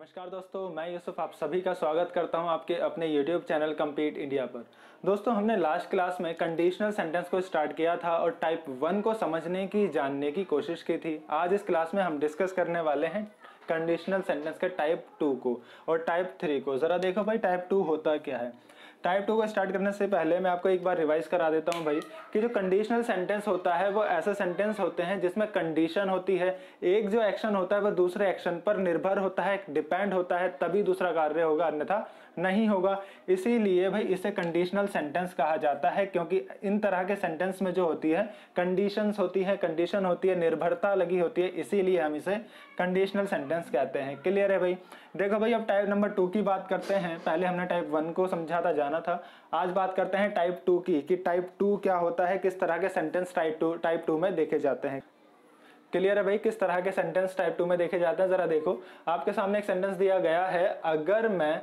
नमस्कार दोस्तों, मैं यूसुफ आप सभी का स्वागत करता हूं आपके अपने YouTube चैनल कम्पीट इंडिया पर। दोस्तों, हमने लास्ट क्लास में कंडीशनल सेंटेंस को स्टार्ट किया था और टाइप 1 को समझने की जानने की कोशिश की थी। आज इस क्लास में हम डिस्कस करने वाले हैं कंडीशनल सेंटेंस के टाइप 2 को और टाइप 3 को। ज़रा देखो भाई, टाइप 2 होता क्या है। टाइप 2 को स्टार्ट करने से पहले मैं आपको एक बार रिवाइज करा देता हूं भाई कि जो कंडीशनल सेंटेंस होता है वो ऐसे सेंटेंस होते हैं जिसमें कंडीशन होती है। एक जो एक्शन होता है वो दूसरे एक्शन पर निर्भर होता है, डिपेंड होता है, तभी दूसरा कार्य होगा, अन्यथा नहीं होगा। इसीलिए भाई इसे कंडीशनल सेंटेंस कहा जाता है, क्योंकि इन तरह के सेंटेंस में जो होती है कंडीशंस होती है, कंडीशन होती है, निर्भरता लगी होती है, इसीलिए हम इसे कंडीशनल सेंटेंस कहते हैं। क्लियर है भाई। देखो भाई, अब टाइप नंबर 2 की बात करते हैं। पहले हमने टाइप 1 को समझा था, जाना था। आज बात करते हैं टाइप 2 की, कि टाइप 2 क्या होता है, किस तरह के सेंटेंस टाइप 2 में देखे जाते हैं। क्लियर है भाई, किस तरह के सेंटेंस टाइप 2 में देखे जाते हैं। जरा देखो, आपके सामने एक सेंटेंस दिया गया है, अगर मैं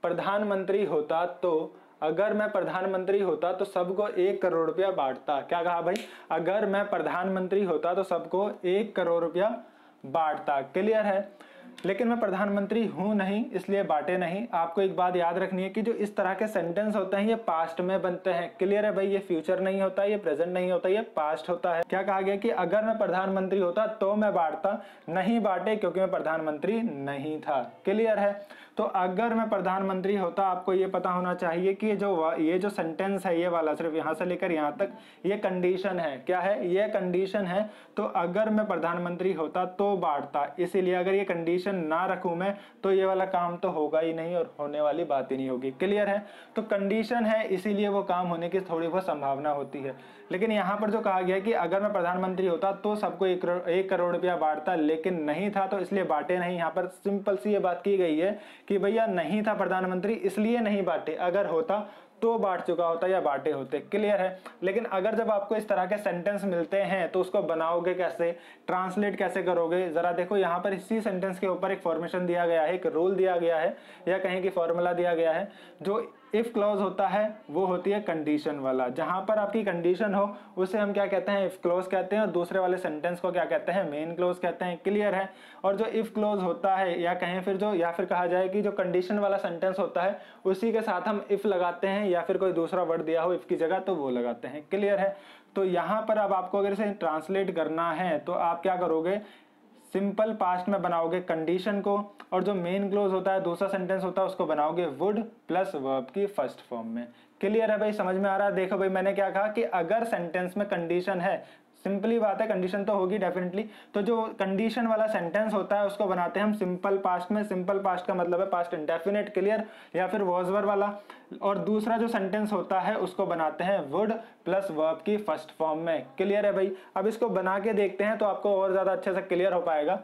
प्रधानमंत्री होता तो, अगर मैं प्रधानमंत्री होता तो सबको 1 करोड़ रुपया बांटता। क्या कहा भाई, अगर मैं प्रधानमंत्री होता तो सबको 1 करोड़ रुपया बांटता। क्लियर है। लेकिन मैं प्रधानमंत्री हूं नहीं, इसलिए बांटे नहीं। आपको एक बात याद रखनी है कि जो इस तरह के सेंटेंस होते हैं ये पास्ट में बनते हैं। क्लियर है भाई, ये फ्यूचर नहीं होता, ये प्रेजेंट नहीं होता, ये पास्ट होता है। क्या कहा गया कि अगर मैं प्रधानमंत्री होता तो मैं बांटता, नहीं बांटे क्योंकि मैं प्रधानमंत्री नहीं था। क्लियर है। तो अगर मैं प्रधानमंत्री होता, आपको ये पता होना चाहिए कि ये जो सेंटेंस है, ये वाला सिर्फ यहां से लेकर यहां तक, ये कंडीशन है। क्या है, ये कंडीशन है। तो अगर मैं प्रधानमंत्री होता तो बांटता, इसीलिए अगर ये कंडीशन ना रखूं मैं तो ये वाला काम तो होगा ही नहीं और होने वाली बात ही नहीं होगी। क्लियर है। तो कंडीशन है, इसीलिए वो काम होने की थोड़ी बहुत संभावना होती है। लेकिन यहां पर जो कहा गया कि अगर मैं प्रधानमंत्री होता तो सबको 1 करोड़ रुपया बांटता, लेकिन नहीं था तो इसलिए बांटे नहीं। यहां पर सिंपल सी ये बात की गई है कि भैया नहीं था प्रधानमंत्री इसलिए नहीं बांटे, अगर होता तो बांट चुका होता या बांटे होते। क्लियर है। लेकिन अगर जब आपको इस तरह के सेंटेंस मिलते हैं तो उसको बनाओगे कैसे, ट्रांसलेट कैसे करोगे। जरा देखो, यहाँ पर इसी सेंटेंस के ऊपर एक फॉर्मेशन दिया गया है, एक रूल दिया गया है, या कहीं की फॉर्मूला दिया गया है। जो इफ क्लॉज होता है वो होती है कंडीशन वाला। जहां पर आपकी कंडीशन हो उसे हम क्या कहते हैं, इफ क्लॉज कहते हैं, और दूसरे वाले सेंटेंस को क्या कहते हैं, मेन क्लॉज कहते हैं। क्लियर है। और जो इफ क्लॉज होता है, या कहें फिर कहा जाए कि जो कंडीशन वाला सेंटेंस होता है उसी के साथ हम इफ लगाते हैं, या फिर कोई दूसरा वर्ड दिया हो इफ की जगह तो वो लगाते हैं। क्लियर है। तो यहां पर अब आपको अगर इसे ट्रांसलेट करना है तो आप क्या करोगे, सिंपल पास्ट में बनाओगे कंडीशन को, और जो मेन क्लोज होता है, दूसरा सेंटेंस होता है, उसको बनाओगे वुड प्लस वर्ब की फर्स्ट फॉर्म में। क्लियर है भाई, समझ में आ रहा है। देखो भाई, मैंने क्या कहा कि अगर सेंटेंस में कंडीशन है, सिंपली बात है, कंडीशन तो होगी डेफिनेटली, तो जो कंडीशन वाला सेंटेंस होता है उसको बनाते हैं हम सिंपल पास्ट में। सिंपल पास्ट का मतलब है पास्ट इंडेफिनिट। क्लियर। या फिर वॉज वर वाला। और दूसरा जो सेंटेंस होता है उसको बनाते हैं वुड प्लस वर्ब की फर्स्ट फॉर्म में। क्लियर है भाई। अब इसको बना के देखते हैं तो आपको और ज्यादा अच्छे से क्लियर हो पाएगा।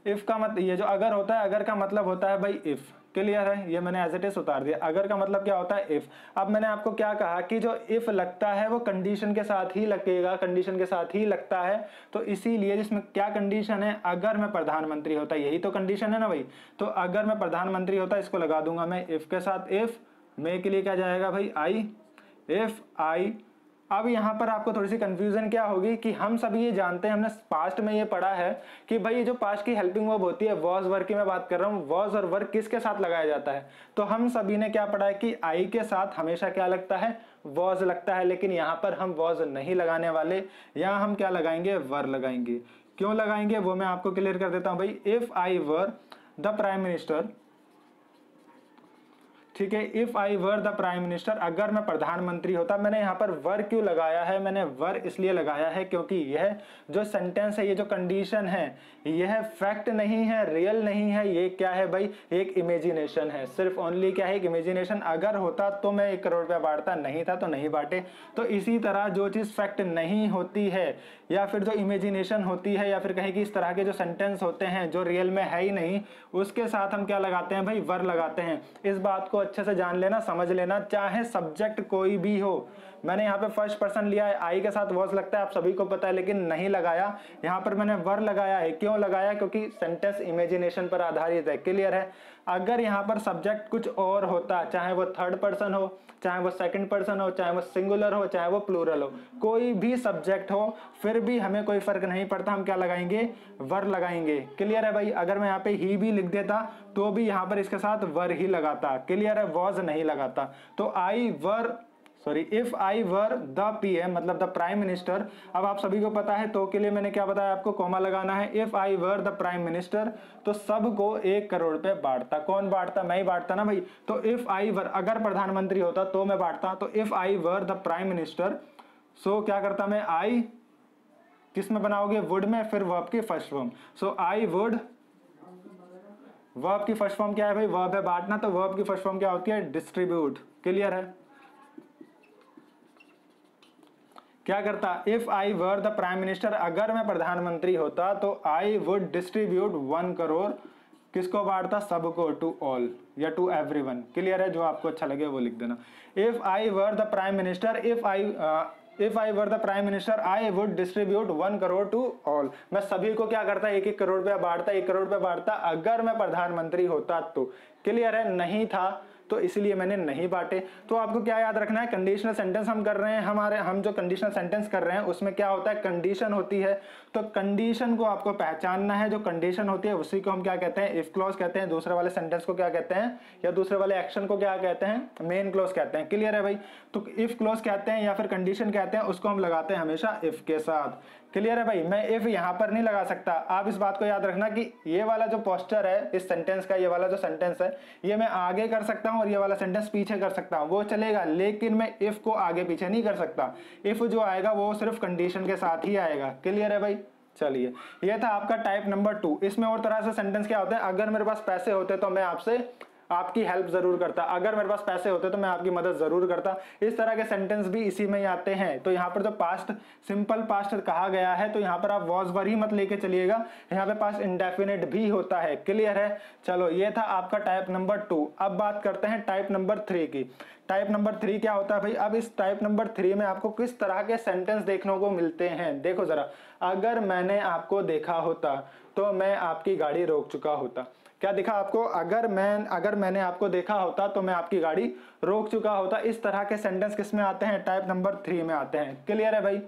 इफ का मतलब, ये जो अगर होता है, अगर का मतलब होता है भाई इफ। क्लियर है। ये मैंने एज इट इज उतार दिया। अगर का मतलब क्या होता है, इफ। अब मैंने आपको क्या कहा कि जो इफ लगता है वो कंडीशन के साथ ही लगेगा, कंडीशन के साथ ही लगता है। तो इसीलिए जिसमें क्या कंडीशन है, अगर मैं प्रधानमंत्री होता, यही तो कंडीशन है ना भाई। तो अगर मैं प्रधानमंत्री होता, इसको लगा दूंगा मैं इफ के साथ। इफ में के लिए क्या जाएगा भाई, आई। If I. अब यहां पर आपको थोड़ी सी कंफ्यूजन क्या होगी कि हम सभी ये जानते हैं, हमने पास्ट में ये पढ़ा है कि भाई ये जो पास्ट की हेल्पिंग वर्ब होती है, वॉज वर्क की मैं बात कर रहा हूं, वॉज और वर्क किसके साथ लगाया जाता है। तो हम सभी ने क्या पढ़ा है कि आई के साथ हमेशा क्या लगता है, वॉज लगता है। लेकिन यहां पर हम वॉज नहीं लगाने वाले, यहां हम क्या लगाएंगे, वर लगाएंगे। क्यों लगाएंगे वो मैं आपको क्लियर कर देता हूं भाई। If I were the prime minister, ठीक है, if I were the prime minister, अगर मैं प्रधानमंत्री होता। मैंने यहां पर वर क्यों लगाया है, मैंने वर इसलिए लगाया है क्योंकि यह जो सेंटेंस है, ये जो कंडीशन है, यह फैक्ट नहीं है, रियल नहीं है, ये क्या है भाई, एक इमेजिनेशन है। सिर्फ ओनली क्या है, एक इमेजिनेशन। अगर होता तो मैं 1 करोड़ रुपया बांटता, नहीं था तो नहीं बांटे। तो इसी तरह जो चीज फैक्ट नहीं होती है, या फिर जो इमेजिनेशन होती है, या फिर कहीं कि इस तरह के जो सेंटेंस होते हैं जो रियल में है ही नहीं, उसके साथ हम क्या लगाते हैं भाई, वर लगाते हैं। इस बात को अच्छे से जान लेना, समझ लेना, चाहे सब्जेक्ट कोई भी हो, मैंने यहाँ पे फर्स्ट पर्सन लिया है, आई के साथ वॉज लगता है, आप सभी को पता है, लेकिन नहीं लगाया। यहाँ पर मैंने वर लगाया है, क्यों लगाया? क्योंकि सेंटेंस इमेजिनेशन पर आधारित है। क्लियर है? अगर यहाँ पर सब्जेक्ट कुछ और होता, चाहे वो थर्ड पर्सन हो, चाहे वो सेकंड पर्सन हो, चाहे वो सिंगुलर हो, चाहे वो प्लूरल हो, कोई भी सब्जेक्ट हो, फिर भी हमें कोई फर्क नहीं पड़ता, हम क्या लगाएंगे? वर लगाएंगे। क्लियर है भाई? अगर मैं यहाँ पे ही भी लिख देता तो भी यहाँ पर इसके साथ वर ही लगाता। क्लियर है? वॉज नहीं लगाता। तो if I were the PM, मतलब द प्राइम मिनिस्टर। अब आप सभी को पता है, तो के लिए मैंने क्या बताया आपको? कॉमा लगाना है। If I were the prime minister, तो सबको 1 करोड़ पे बांटता। कौन बांटता? मैं ही बांटता ना भाई। तो इफ आई वर, अगर प्रधानमंत्री होता तो मैं बांटता। तो if I were the prime minister, so क्या करता मैं? आई किस में बनाओगे? वुड में, फिर वर्ब की first form. So I would, verb की फर्स्ट फॉर्म क्या है भाई? वर्ब है बांटना, तो वर्ब की फर्स्ट फॉर्म क्या होती है? डिस्ट्रीब्यूट। क्लियर है? क्या करता? If I were the prime minister, अगर मैं प्रधानमंत्री होता तो आई वुड डिस्ट्रीब्यूट 1 करोड़। किसको बांटता? सबको, टू ऑल या टू एवरीवन। क्लियर है? जो आपको अच्छा लगे वो लिख देना। If I were the prime minister, if I were the prime minister I would distribute 1 crore to all. मैं सभी को क्या करता? 1-1 करोड़ रुपया बांटता, 1 करोड़ रुपया बांटता, अगर मैं प्रधानमंत्री होता तो। क्लियर है? नहीं था तो इसलिए मैंने नहीं बांटे। तो आपको क्या याद रखना है? कंडीशनल सेंटेंस हम कर रहे हैं, हम जो कंडीशनल सेंटेंस कर रहे हैं उसमें क्या होता है? कंडीशन होती है। तो कंडीशन को आपको पहचानना है। जो कंडीशन होती है उसी को हम क्या कहते हैं? इफ क्लॉज कहते हैं। दूसरे वाले सेंटेंस को क्या कहते हैं, या दूसरे वाले एक्शन को क्या कहते हैं? मेन क्लॉज कहते हैं। क्लियर है भाई? तो इफ क्लॉज कहते हैं या फिर कंडीशन कहते हैं, उसको हम लगाते हैं हमेशा इफ के साथ। क्लियर है भाई? मैं इफ यहां पर नहीं लगा सकता। आप इस बात को याद रखना कि ये वाला जो पोस्चर है इस सेंटेंस का, ये वाला जो सेंटेंस है, ये मैं आगे कर सकता हूं और ये वाला सेंटेंस पीछे कर सकता हूं, वो चलेगा, लेकिन मैं इफ को आगे पीछे नहीं कर सकता। इफ जो आएगा वो सिर्फ कंडीशन के साथ ही आएगा। क्लियर है भाई? चलिए, ये था आपका टाइप नंबर 2। इसमें और तरह से सेंटेंस क्या होता है? अगर मेरे पास पैसे होते तो मैं आपकी हेल्प जरूर करता, अगर मेरे पास पैसे होते तो मैं आपकी मदद जरूर करता। इस तरह के सेंटेंस भी इसी में ही आते हैं। तो यहाँ पर जो पास्ट, सिंपल पास्ट कहा गया है, तो यहाँ पर आप वॉज वर ही मत लेके चलिएगा, यहाँ पे पास्ट इंडेफिनिट भी होता है। क्लियर है? चलो, ये था आपका टाइप नंबर 2। अब बात करते हैं टाइप नंबर 3 की। टाइप नंबर 3 क्या होता है भाई? अब इस टाइप नंबर 3 में आपको किस तरह के सेंटेंस देखने को मिलते हैं? देखो जरा, अगर मैंने आपको देखा होता तो मैं आपकी गाड़ी रोक चुका होता। क्या दिखा आपको? अगर मैंने आपको देखा होता तो मैं आपकी गाड़ी रोक चुका होता। इस तरह के सेंटेंस किस में आते हैं? टाइप नंबर 3 में आते हैं। क्लियर है भाई?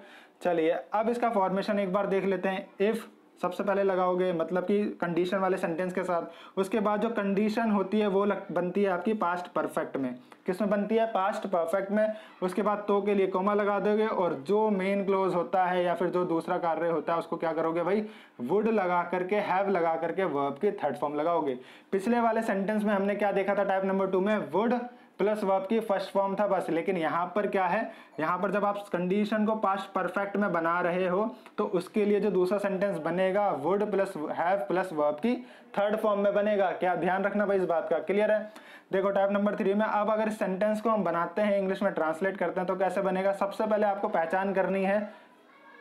चलिए, अब इसका फॉर्मेशन एक बार देख लेते हैं। इफ सबसे पहले लगाओगे, मतलब कि कंडीशन वाले सेंटेंस के साथ। उसके बाद जो कंडीशन होती है वो बनती है आपकी पास्ट परफेक्ट में। किसमें बनती है? पास्ट परफेक्ट में। उसके बाद तो के लिए कॉमा लगा दोगे, और जो मेन क्लोज होता है या फिर जो दूसरा कार्य होता है उसको क्या करोगे भाई? वुड लगा करके, हैव लगा करके वर्ब की थर्ड फॉर्म लगाओगे। पिछले वाले सेंटेंस में हमने क्या देखा था? टाइप नंबर 2 में वुड प्लस वर्ब की फर्स्ट फॉर्म था बस। लेकिन यहाँ पर क्या है? यहाँ पर जब आप कंडीशन को पास्ट परफेक्ट में बना रहे हो तो उसके लिए जो दूसरा सेंटेंस बनेगा would plus have plus verb की थर्ड फॉर्म में बनेगा। क्या ध्यान रखना भाई इस बात का? क्लियर है? देखो, टाइप नंबर 3 में अब अगर इस सेंटेंस को हम बनाते हैं, इंग्लिश में ट्रांसलेट करते हैं, तो कैसे बनेगा? सबसे पहले आपको पहचान करनी है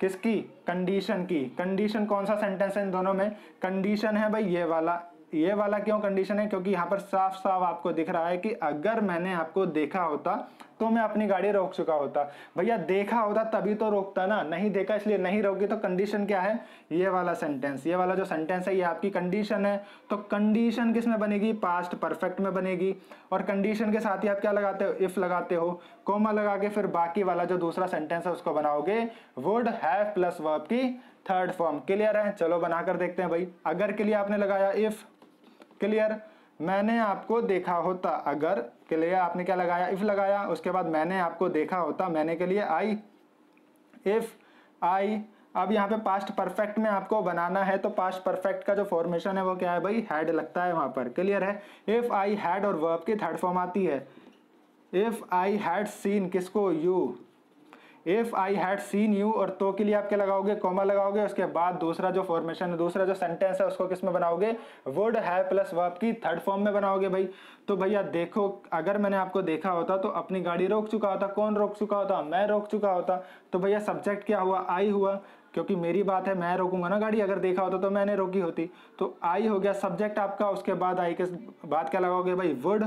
किसकी? कंडीशन की। कंडीशन कौन सा सेंटेंस है इन दोनों में? कंडीशन है भाई ये वाला। ये वाला क्यों कंडीशन है? क्योंकि यहाँ पर साफ साफ आपको दिख रहा है कि अगर मैंने आपको देखा होता तो मैं अपनी गाड़ी रोक चुका होता। भैया देखा होता तभी तो रोकता ना, नहीं देखा इसलिए नहीं रोकी। तो कंडीशन क्या है? ये वाला सेंटेंस, ये वाला जो सेंटेंस है ये आपकी कंडीशन है। तो कंडीशन किस में बनेगी? पास्ट परफेक्ट में बनेगी। और कंडीशन के साथ ही आप क्या लगाते हो? इफ लगाते हो, कॉमा लगा के फिर बाकी वाला जो दूसरा सेंटेंस है उसको बनाओगे वुड हैव प्लस वर्ब की थर्ड फॉर्म। क्लियर है? चलो बनाकर देखते हैं भाई। अगर के लिए आपने लगाया इफ। क्लियर? मैंने आपको देखा होता, अगर के लिए आपने क्या लगाया? इफ लगाया। उसके बाद मैंने आपको देखा होता, मैंने के लिए आई, इफ आई। अब यहाँ पे पास्ट परफेक्ट में आपको बनाना है, तो पास्ट परफेक्ट का जो फॉर्मेशन है वो क्या है भाई? हैड लगता है वहां पर। क्लियर है? इफ आई हैड और वर्ब की थर्ड फॉर्म आती है। इफ आई हैड सीन, किसको? You. If I had seen you, और तो के लिए आप क्या लगाओगे? कॉमा लगाओगे। उसके बाद दूसरा जो फॉर्मेशन है, दूसरा जो सेंटेंस है उसको किस में बनाओगे? वुड हैव प्लस वर्ब की थर्ड फॉर्म में बनाओगे भाई। तो भैया देखो, अगर मैंने आपको देखा होता तो अपनी गाड़ी रोक चुका होता। कौन रोक चुका होता? मैं रोक चुका होता। तो भैया सब्जेक्ट क्या हुआ? आई हुआ, क्योंकि मेरी बात है, मैं रोकूंगा ना गाड़ी। अगर देखा होता तो मैंने रोकी होती। तो आई हो गया सब्जेक्ट आपका। उसके बाद आई के बाद क्या लगाओगे भाई? वुड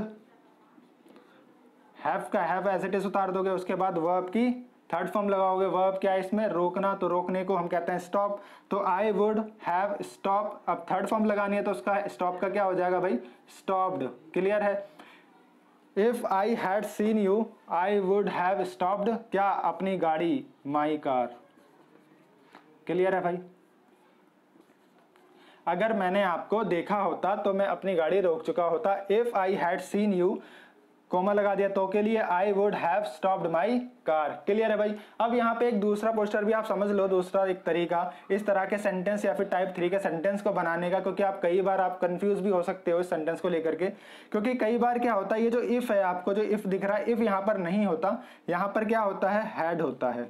हैव का हैव एज इट इज उतार दोगे, उसके बाद वर्ब की थर्ड फॉर्म लगाओगे। वर्ब क्या है इसमें, रोकना, तो रोकने को हम कहते हैं स्टॉप। तो आई वुड हैव स्टॉप, अब थर्ड फॉर्म लगानी है तो उसका स्टॉप का क्या हो जाएगा भाई, स्टॉप्ड। क्लियर है। If I had seen you I would have stopped क्या, अपनी गाड़ी, माई कार। क्लियर है भाई। अगर मैंने आपको देखा होता तो मैं अपनी गाड़ी रोक चुका होता। If I had seen you, comma लगा दिया तो के लिए, I would have stopped my car. Clear है भाई। अब यहाँ पे एक दूसरा पोस्टर भी आप समझ लो, दूसरा एक तरीका इस तरह के सेंटेंस या फिर टाइप 3 के सेंटेंस को बनाने का, क्योंकि आप कई बार आप कंफ्यूज भी हो सकते हो इस सेंटेंस को लेकर के। क्योंकि कई बार क्या होता है, ये जो इफ है, आपको जो इफ दिख रहा है, इफ यहाँ पर नहीं होता, यहाँ पर क्या होता है, हैड होता है।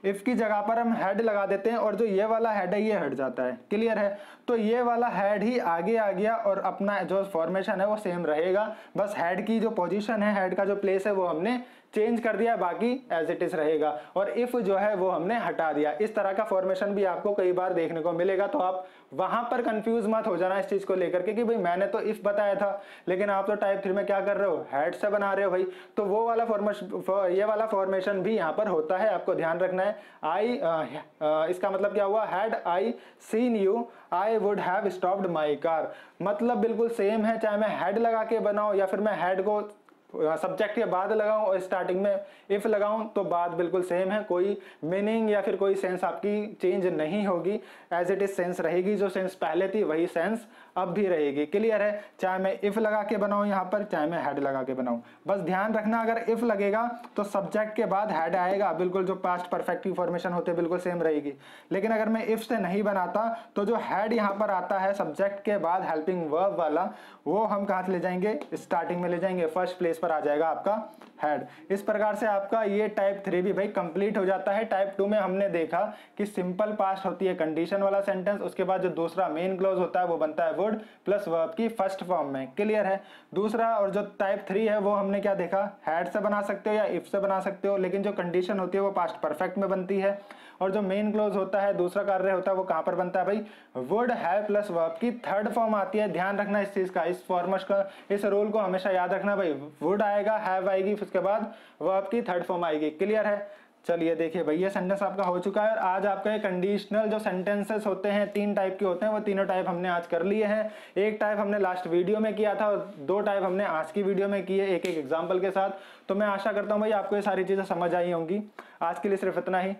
इफ की जगह पर हम हेड लगा देते हैं और जो ये वाला हेड है ये हट जाता है। क्लियर है। तो ये वाला हेड ही आगे आ गया और अपना जो फॉर्मेशन है वो सेम रहेगा, बस हेड की जो पोजीशन है, हेड का जो प्लेस है वो हमने चेंज कर दिया, बाकी एज इट इज रहेगा। और इफ जो है वो हमने हटा दिया। इस तरह का फॉर्मेशन भी आपको कई बार देखने को मिलेगा, तो आप वहां पर कंफ्यूज मत हो जाना इस चीज को लेकर के कि भाई मैंने तो इफ बताया था लेकिन आप तो टाइप 3 में क्या कर रहे हो, हेड से बना रहे हो भाई। तो वो वाला फॉर्मेशन, ये वाला फॉर्मेशन भी यहाँ पर होता है, आपको ध्यान रखना है। इसका मतलब क्या हुआ, had I seen you I would have stopped my car. मतलब बिल्कुल सेम है, चाहे मैं हेड लगा के बनाऊं या फिर मैं हेड को सब्जेक्ट के बाद लगाऊं और स्टार्टिंग में इफ लगाऊं, तो बात बिल्कुल सेम है। कोई मीनिंग या फिर कोई सेंस आपकी चेंज नहीं होगी, एज इट इज सेंस रहेगी। जो सेंस पहले थी वही सेंस अब भी रहेगी। क्लियर है। चाहे मैं इफ लगा के बनाऊं यहाँ पर, चाहे मैं हेड लगा के बनाऊं, बस ध्यान रखना अगर इफ लगेगा तो सब्जेक्ट के बाद हेड आएगा, बिल्कुल जो पास्ट परफेक्ट की फॉर्मेशन होते हैं बिल्कुल सेम रहेगी। लेकिन अगर मैं इफ से नहीं बनाता तो जो हेड यहाँ पर आता है सब्जेक्ट के बाद हेल्पिंग वर्ब वाला, वो हम कहाँ ले जाएंगे, स्टार्टिंग में ले जाएंगे, फर्स्ट प्लेस पर आ जाएगा आपका हेड। इस प्रकार से आपका ये टाइप 3 भी भाई कंप्लीट हो जाता है। टाइप 2 में हमने देखा कि सिंपल पास्ट होती है कंडीशन वाला सेंटेंस, उसके बाद जो दूसरा मेन क्लॉज होता है वो बनता है वुड प्लस वर्ब की फर्स्ट फॉर्म में। क्लियर है। दूसरा और जो टाइप 3 है वो हमने क्या देखा, हैड से बना सकते हो या इफ से बना सकते हो, लेकिन जो कंडीशन होती है वो पास्ट परफेक्ट में बनती है। और जो मेन क्लॉज होता है, दूसरा कार्य होता है, वो कहां पर बनता है भाई, वुड हैव प्लस वर्ब की थर्ड फॉर्म आती है। ध्यान रखना इस चीज का, इस फॉर्मेट का, इस रूल को हमेशा याद रखना भाई। वुड आएगा, हैव आएगी, उसके बाद वर्ब की थर्ड फॉर्म आएगी। क्लियर है। चलिए देखिए भाई, ये सेंटेंस आपका हो चुका है। और आज आपका ये कंडीशनल जो सेंटेंसेस होते हैं 3 टाइप के होते हैं, वो तीनों टाइप हमने आज कर लिए हैं। एक टाइप हमने लास्ट वीडियो में किया था और 2 टाइप हमने आज की वीडियो में किए, एक एक एग्जांपल के साथ। तो मैं आशा करता हूं भाई आपको ये सारी चीजें समझ आई होंगी। आज के लिए सिर्फ इतना ही।